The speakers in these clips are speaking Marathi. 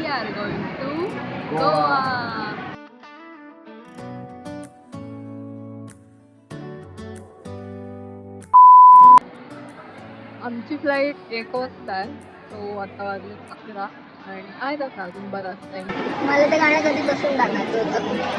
are going to Goa. आमची फ्लाईट 1 वाजता आहे. तो आता वाजले 11 आणि आहे तसा अजून बराच टाइम. मला ते गाणं कधी बसून टाकायचं होतं.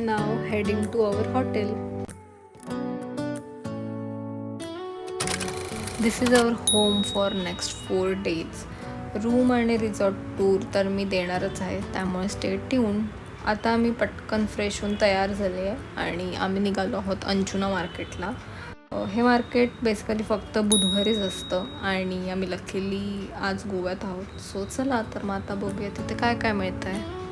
Now heading to our hotel. This is our home for next 4 days. Room आणि रिसॉर्ट टूर तर मी देणारच आहे, त्यामुळे स्टे ट्यून. आता आम्ही पटकन फ्रेश होऊन तयार झाले आहे आणि आम्ही निघालो आहोत अंजुना मार्केटला. हे मार्केट बेसिकली फक्त बुधवारीच असतं आणि आम्ही लकीली आज गोव्यात आहोत. सो चला तर मग आता बघूया तिथे काय काय मिळतं आहे.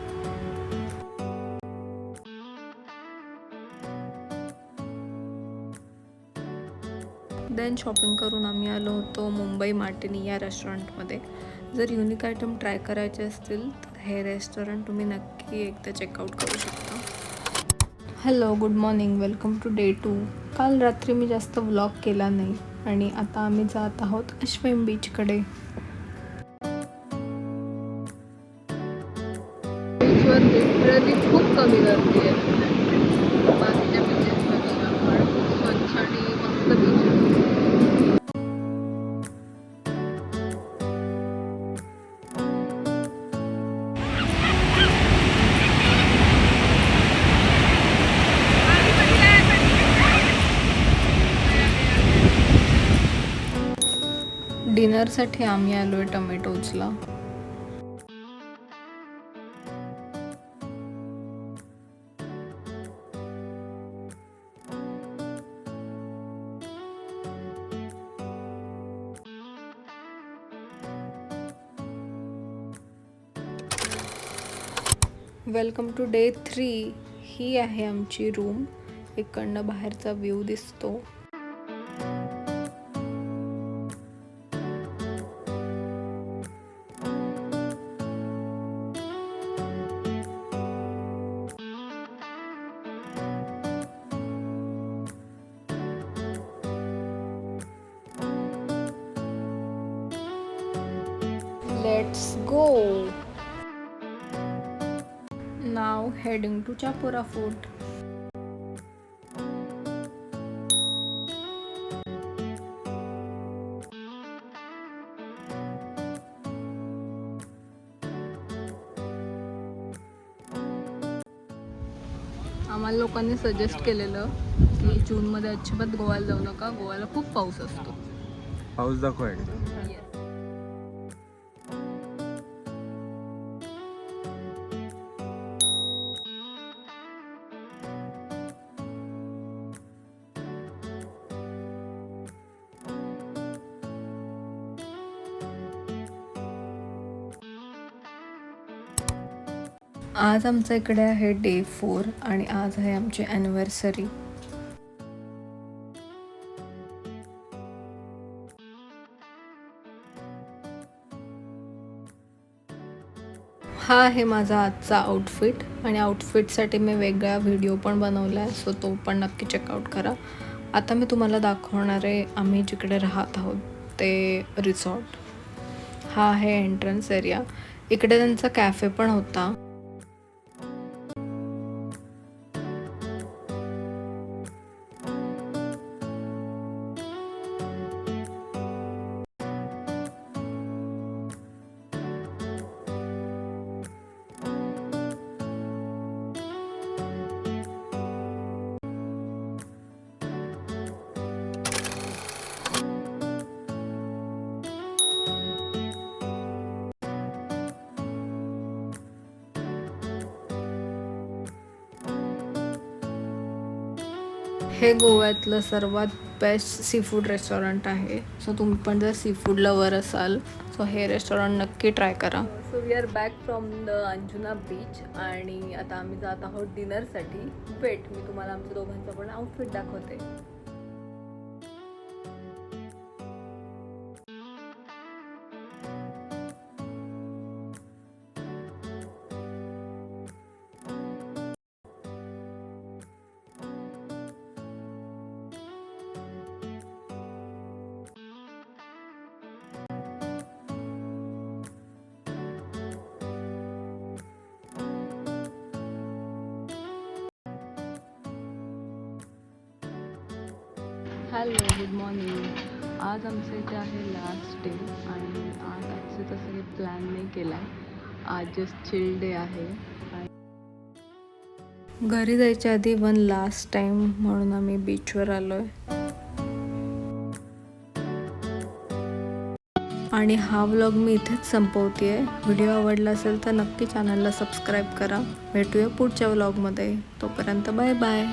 देन शॉपिंग करून आम्ही आलो होतो मुंबई मार्टिनी या रेस्टॉरंटमध्ये. जर युनिक आयटम ट्राय करायचे असतील तर हे रेस्टॉरंट तुम्ही नक्की एकदा चेकआउट करू शकता. Hello, good morning, welcome to day 2. काल रात्री मी जास्त व्लॉग केला नाही आणि आता आम्ही जात आहोत अश्विम बीचकडे. बीचवरती खूप कमी गर्दी आहे. बाकीच्या बीचेसपेक्षा पण स्वच्छ आणि मस्त बीच आहे. डिनरसाठी आम्ही आलो आहे टोमॅटोजला. Welcome to day 3. ही आहे आमची रूम. इकडनं बाहेरचा व्ह्यू दिसतो. Let's go. Now heading to Chapora Fort. आम्हाला लोकांनी सजेस्ट केलेलं की जूनमध्ये अजिबात गोव्याला जाऊ नका, गोव्याला खूप पाऊस असतो. पाऊस दाखव. आज आमच्या इकडे आहे डे 4 आणि आज आहे आमची ॲनिव्हर्सरी. हा आहे माझा आजचा आउटफिट आणि आउटफिटसाठी मी वेगळा व्हिडिओ पण बनवला आहे, सो तो पण नक्की चेकआउट करा. आता मी तुम्हाला दाखवणार आहे आम्ही जिकडे राहत आहोत ते रिसॉर्ट. हा आहे एंट्रन्स एरिया. इकडे त्यांचा कॅफे पण होता. हे गोव्यातलं सर्वात बेस्ट सी फूड रेस्टॉरंट आहे. सो तुम्ही पण जर सी फूड लवर असाल सो हे रेस्टॉरंट नक्की ट्राय करा. So we are back from the Anjuna beach आणि आता आम्ही जात आहोत डिनरसाठी. वेट, मी तुम्हाला आमच्या दोघांचं पण आउटफिट दाखवते. Hello, good morning. आज आमचं इथे आहे लास्ट डे आणि आज आजचं तसं काही प्लॅन नाही केला आहे. आज जस्ट चिल डे आहे. घरी जायच्या आधी वन लास्ट टाइम म्हणून आम्ही बीचवर आलो आहे. आणि हा व्लॉग मी इथेच संपवते आहे. व्हिडिओ आवडला असेल तर नक्की चॅनलला सबस्क्राईब करा. भेटूया पुढच्या व्लॉगमध्ये. तोपर्यंत बाय बाय.